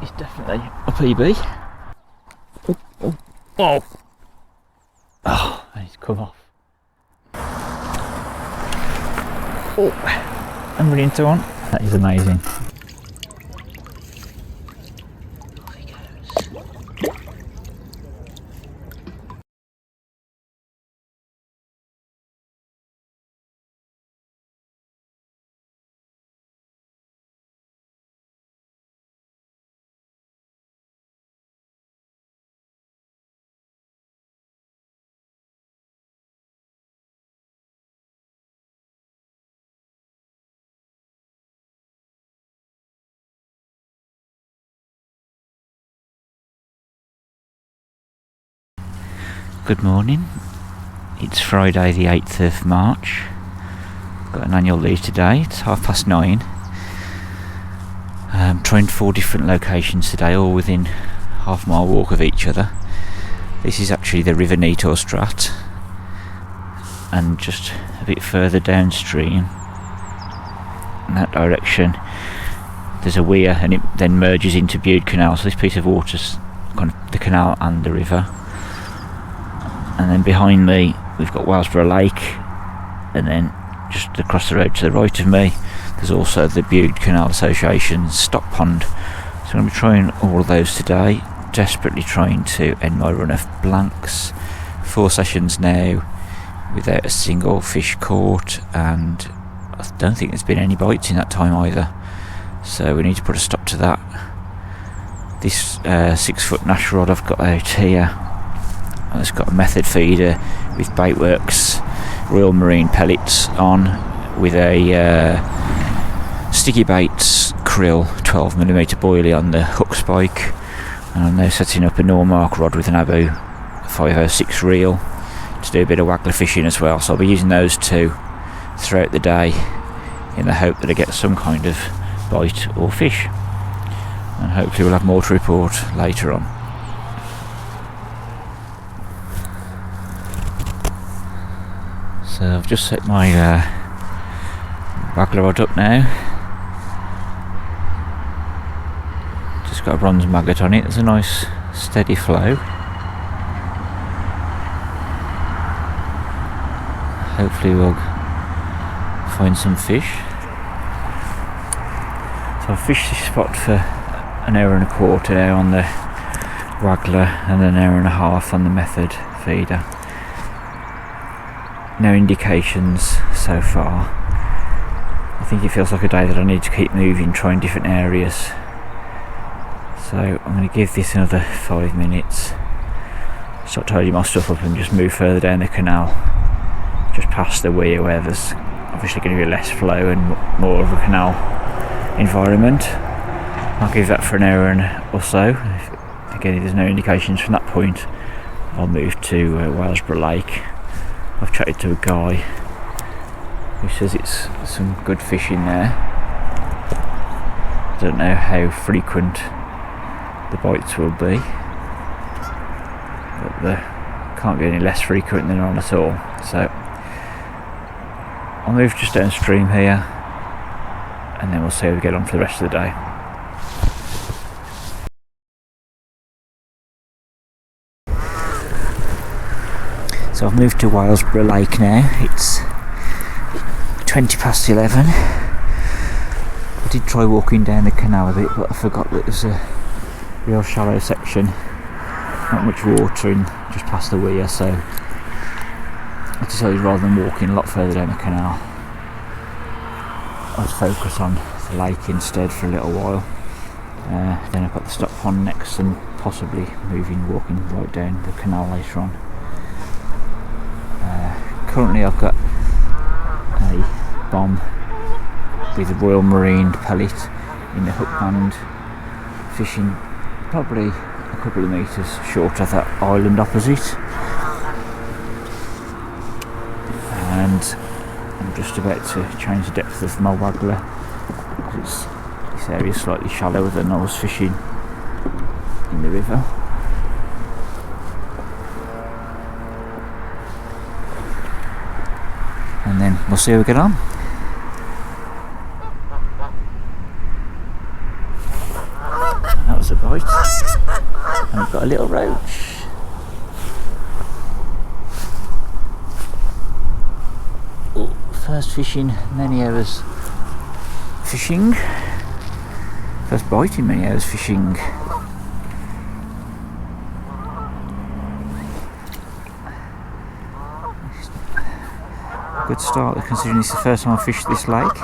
He's definitely a PB. Oh, oh, oh! Oh, he's come off. Oh, I'm really into one. That is amazing. Off he goes. Good morning. It's Friday the 8th of March. Got an annual leave today. It's 9:30. Trying 4 different locations today, all within half-mile walk of each other. This is actually the River Neator Strat, and just a bit further downstream in that direction there's a weir, and it then merges into Bude Canal. So this piece of water's kind of the canal and the river. And then behind me we've got Whalesborough Lake, and then just across the road to the right of me there's also the Bude Canal Association's stock pond. So I'm going to be trying all of those today, desperately trying to end my run of blanks. 4 sessions now without a single fish caught, and I don't think there's been any bites in that time either, so we need to put a stop to that. This 6-foot Nash rod I've got out here, it's got a method feeder with Baitworks Royal Marine pellets on, with a sticky baits krill 12mm boilie on the hook spike, and I'm now setting up a Normark rod with an Abu 506 reel to do a bit of Waggler fishing as well. So I'll be using those two throughout the day in the hope that I get some kind of bite or fish, and hopefully we'll have more to report later on. So I've just set my Waggler rod up now. Just got a bronze maggot on it. There's a nice steady flow. Hopefully we'll find some fish. So I've fished this spot for an hour and a quarter now on the Waggler, and an hour and a half on the method feeder. No indications so far. I think it feels like a day that I need to keep moving, trying different areas. So I'm going to give this another 5 minutes, start tidying my stuff up and just move further down the canal, just past the weir where there's obviously going to be less flow and more of a canal environment. I'll give that for an hour or so. If there's no indications from that point, I'll move to Whalesborough Lake. I've chatted to a guy who says it's some good fish in there. I don't know how frequent the bites will be, but they can't be any less frequent than on at all. So I'll move just downstream here, and then we'll see how we get on for the rest of the day. So I've moved to Whalesborough Lake now. It's 11:20. I did try walking down the canal a bit, but I forgot that there's a real shallow section, not much water in just past the weir, so I decided rather than walking a lot further down the canal, I'd focus on the lake instead for a little while. Then I've got the stock pond next, and possibly walking right down the canal later on. Currently I've got a bomb with a Royal Marine pellet in the hook band, fishing probably a couple of metres short of that island opposite, and I'm just about to change the depth of my Waggler because this area is slightly shallower than I was fishing in the river. And then we'll see how we get on. That was a I've got a little roach. Ooh, first fish in many hours fishing. First bite in many hours fishing. Good start considering this is the first time I fished this lake.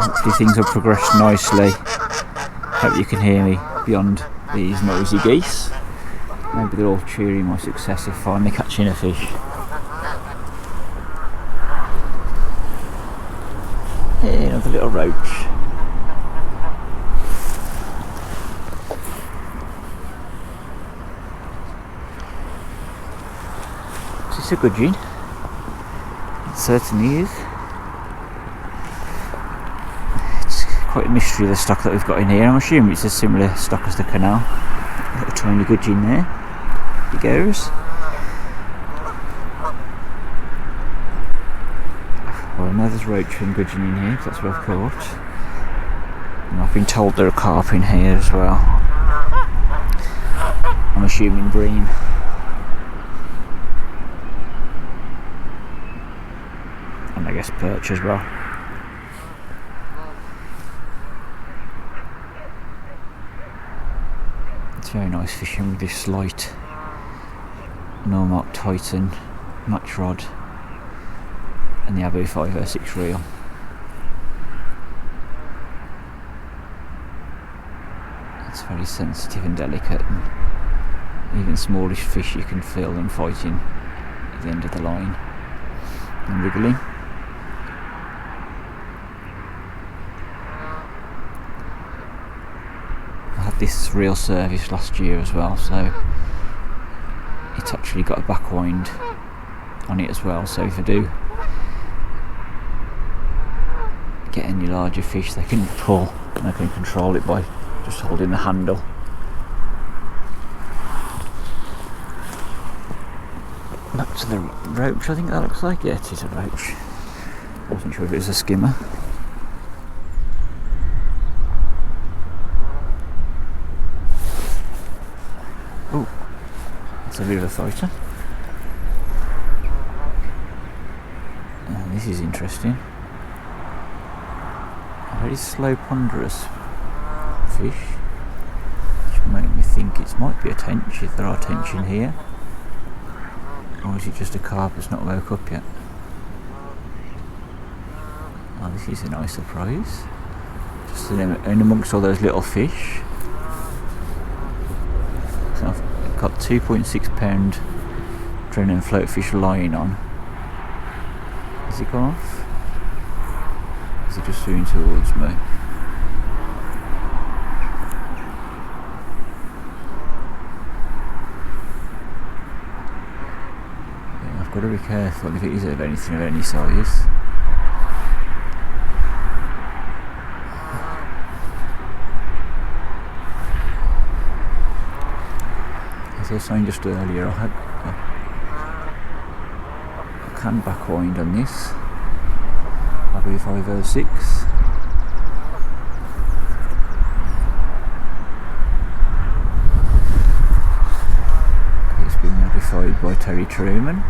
Hopefully things will progress nicely. Hope you can hear me beyond these noisy geese. Maybe they're all cheering my success of finally catching a fish. Hey, another little roach. It's a good gin. It certainly is. It's quite a mystery, the stock that we've got in here. I'm assuming it's a similar stock as the canal. A tiny good gin there. He goes. Well, now there's roach and gudgeon in here, that's what I've caught. And I've been told there are carp in here as well. I'm assuming bream. And I guess perch as well. It's very nice fishing with this light Normark Titan match rod and the Abu 506 reel. It's very sensitive and delicate, and even smallish fish you can feel them fighting at the end of the line and wriggling. I had this reel service last year as well, so it's actually got a back wind on it as well, so if I do get any larger fish they can pull and I can control it by just holding the handle. Back to the roach, I think that looks like. Yeah, it is a roach. Wasn't sure if it was a skimmer. Oh, that's a river fighter. This is interesting. A very slow, ponderous fish, which made me think it might be a tench, if there are tench in here. Or is it just a carp that's not woke up yet? Oh, this is a nice surprise. Just in amongst all those little fish. So I've got 2.6 pound Drennan floatfish line on. Has it gone off? Is it just swimming towards me? Yeah, I've got to be careful if it is of anything of any size. As I was saying just earlier, I had a can back wind on this Abu 506. It's been modified by Terry Truman.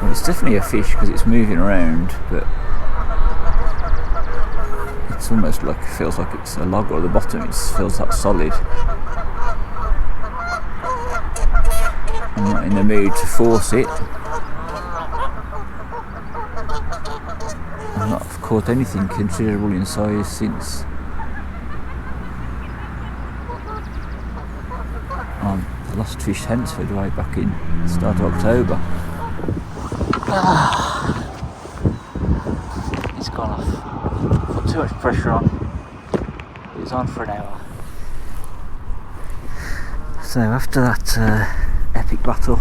Well, it's definitely a fish because it's moving around, but it's almost like, feels like it's a log, or at the bottom it feels that solid. I'm not in the mood to force it. I've not caught anything considerable in size since the last fish Hensford way back in the start of October. It's gone off. Put too much pressure on. It was on for an hour. So after that epic battle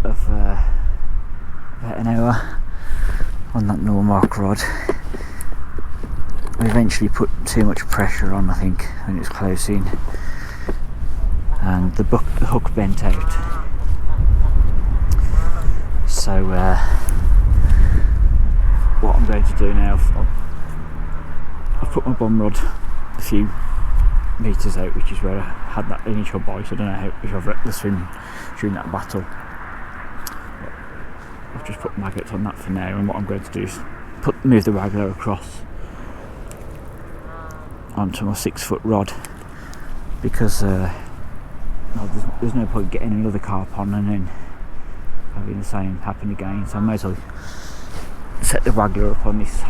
of about an hour, on that Normark rod. I eventually put too much pressure on, I think, when it was close in, and the hook bent out. So what I'm going to do now, I've put my bomb rod a few metres out, which is where I had that initial bite. I don't know if I've wrecked the swim during that battle. I've just put maggots on that for now, and what I'm going to do is move the Waggler across onto my 6-foot rod, because there's no point getting another carp on and then having the same happen again. So I may as well set the Waggler up on this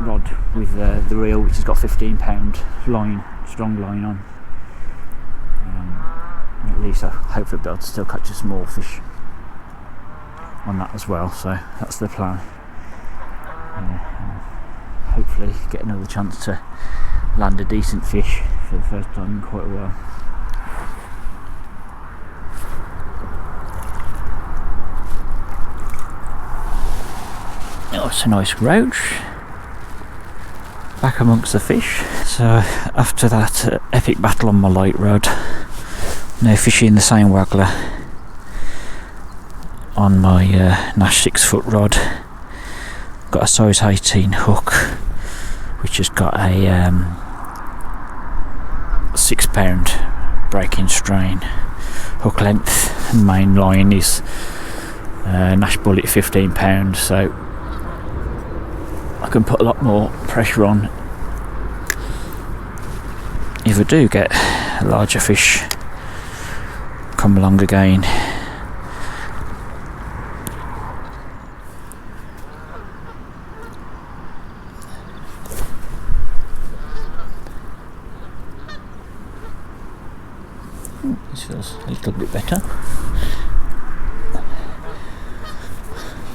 rod with the reel, which has got 15-pound line, strong line on. At least I hopefully be able to still catch a small fish on that as well. So that's the plan. Hopefully get another chance to land a decent fish for the first time in quite a while. Oh, it's a nice roach back amongst the fish. So after that epic battle on my light rod, now fishing the same Waggler on my Nash 6-foot rod. Got a size 18 hook, which has got a 6-pound breaking strain. Hook length and main line is Nash Bullet 15-pound, so I can put a lot more pressure on if I do get a larger fish come along again. This feels a little bit better.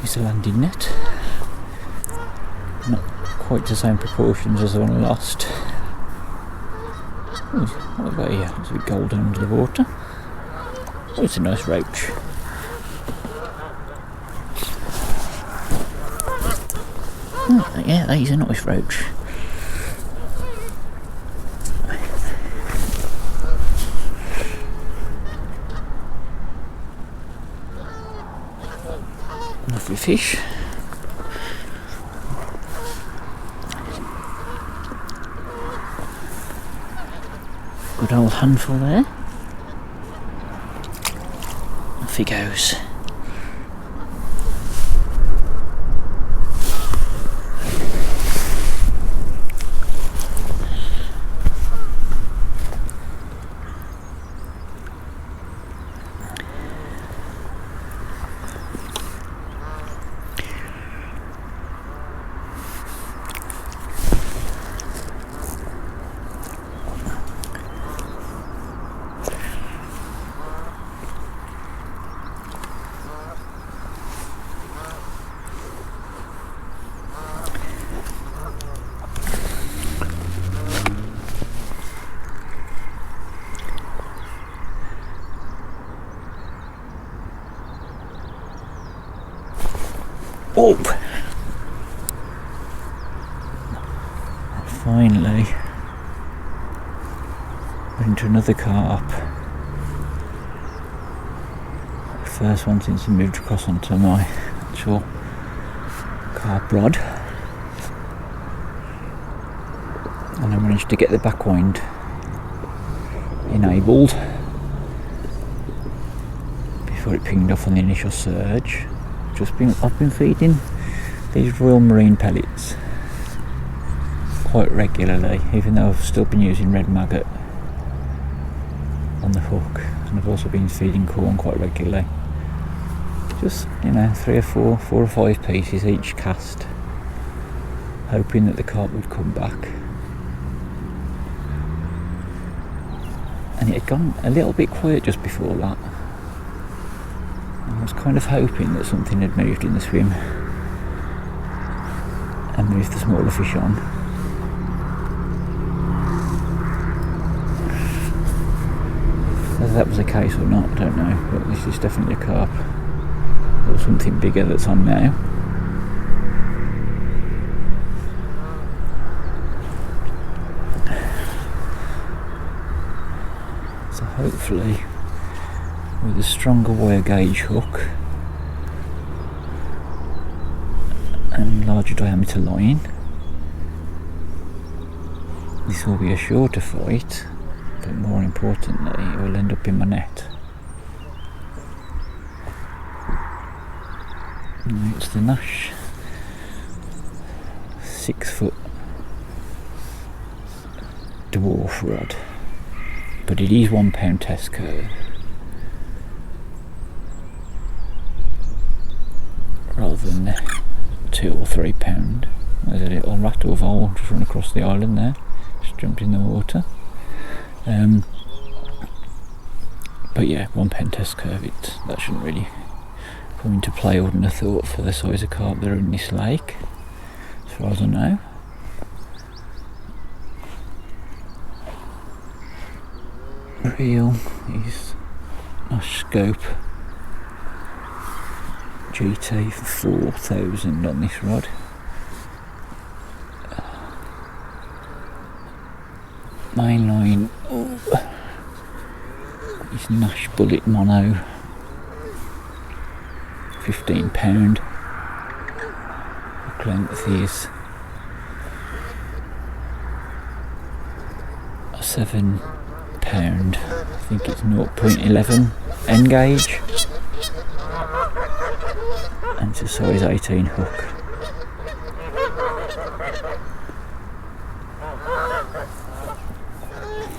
It's a landing net. Not quite the same proportions as the one I lost. Ooh, what about here? It's a bit golden under the water. Oh, it's a nice roach. Oh, yeah, that is a nice roach. Lovely fish. Good old handful there. Off he goes. Oh! Finally, into another carp. First one since I moved across onto my actual carp rod. And I managed to get the backwind enabled before it pinged off on the initial surge. I've been feeding these Royal Marine pellets quite regularly, even though I've still been using red maggot on the hook, and I've also been feeding corn quite regularly. Just, 3 or 4 or 5 pieces each cast, hoping that the carp would come back. And it had gone a little bit quiet just before that. I was kind of hoping that something had moved in the swim and moved the smaller fish on. Whether that was the case or not, I don't know, but this is definitely a carp. or something bigger that's on now. So hopefully with a stronger wire gauge hook and larger diameter line, this will be a shorter fight, but more importantly it will end up in my net. And it's the Nash 6-foot dwarf rod, but it is £1 test curve rather than the £2 or £3. There's a little rattle vole just run across the island there, just jumped in the water. But yeah, £1 test curve, that shouldn't really come into play, I wouldn't have thought, for the size of carp that are in this lake, as far as I know. Reel is a scope GT for 4,000 on this rod. Main line is Nash Bullet Mono, £15. Hook length is £7. I think it's 0.11 N gauge, and it's a size 18 hook.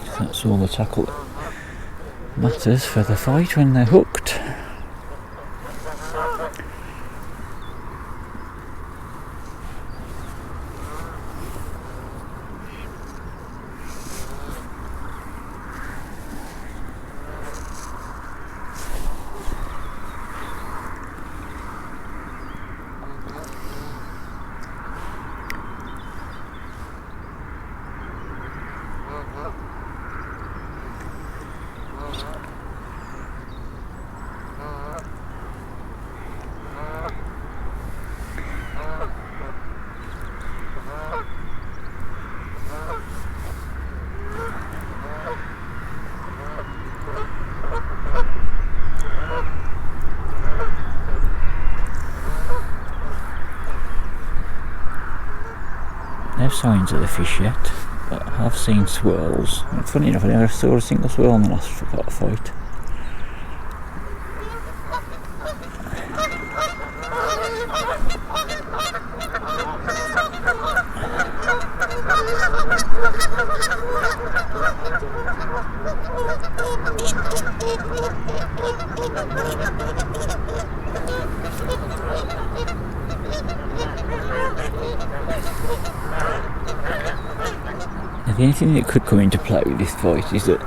So that's all the tackle that matters for the fight when they're hooked. No signs of the fish yet, but I have seen swirls. And funny enough, I never saw a single swirl in the last fight. The only thing that could come into play with this fight is that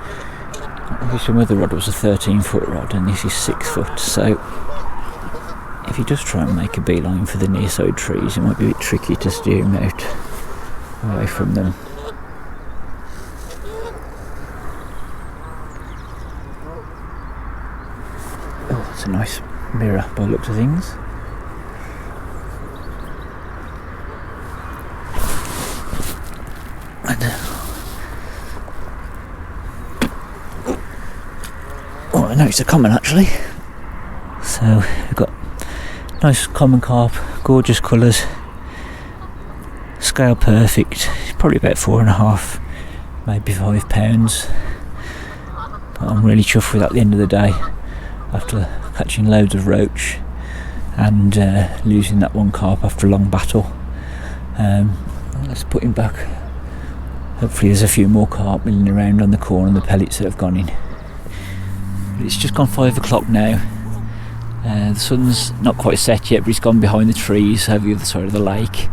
obviously my other rod was a 13-foot rod and this is 6 foot, so if you just try and make a beeline for the near side trees, it might be a bit tricky to steer him out away from them. Oh, that's a nice mirror by the looks of things. I know it's a common actually. So we've got nice common carp, gorgeous colours, scale perfect, probably about 4.5, maybe £5. But I'm really chuffed with that at the end of the day, after catching loads of roach and losing that one carp after a long battle. Let's put him back. Hopefully there's a few more carp milling around on the corner and the pellets that have gone in. It's just gone 5 o'clock now. The sun's not quite set yet, but it's gone behind the trees over the other side of the lake.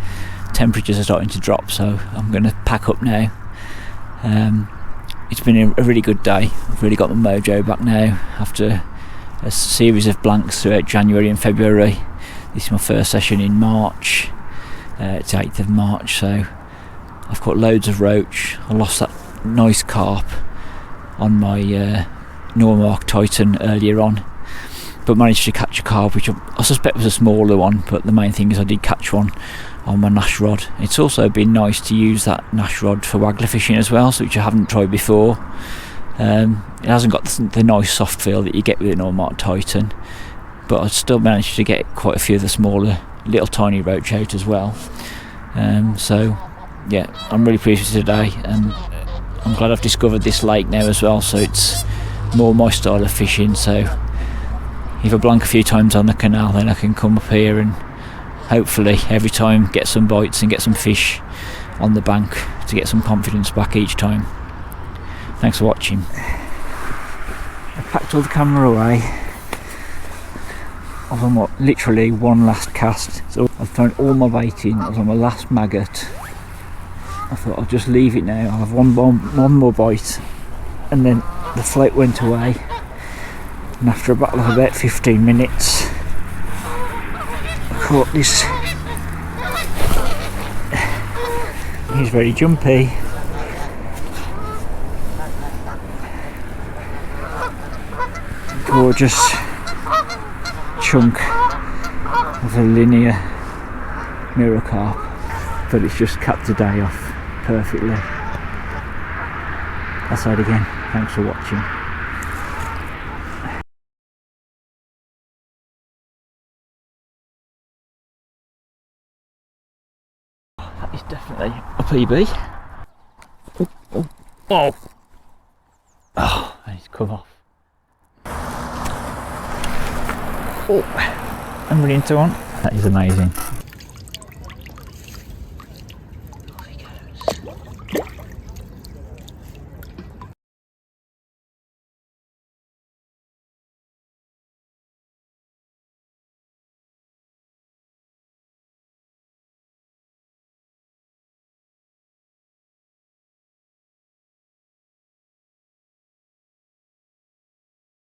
Temperatures are starting to drop, so I'm going to pack up now. It's been a really good day. I've really got my mojo back now after a series of blanks throughout January and February. This is my first session in March. It's 8th of March, so I've caught loads of roach. I lost that nice carp on my Normark Titan earlier on, but managed to catch a carp, which I suspect was a smaller one, but the main thing is I did catch one on my Nash rod. It's also been nice to use that Nash rod for Waggler fishing as well, which I haven't tried before. It hasn't got the nice soft feel that you get with an Allmark Titan, but I still managed to get quite a few of the smaller little tiny roach out as well. So yeah, I'm really pleased with today, and I'm glad I've discovered this lake now as well, so it's more my style of fishing. So if I blank a few times on the canal, then I can come up here and hopefully every time get some bites and get some fish on the bank to get some confidence back each time. Thanks for watching. I packed all the camera away. I've done literally one last cast, so I've thrown all my bait in. I was on my last maggot. I thought I'll just leave it now. I'll have one more bite, and then the float went away, and after a battle of about 15 minutes I caught this. He's very jumpy. Gorgeous chunk of a linear mirror carp, but it's just capped the day off perfectly. I'll say it again, thanks for watching. That is definitely a PB. Oh, and it's come off. Oh, I'm really into one. That is amazing.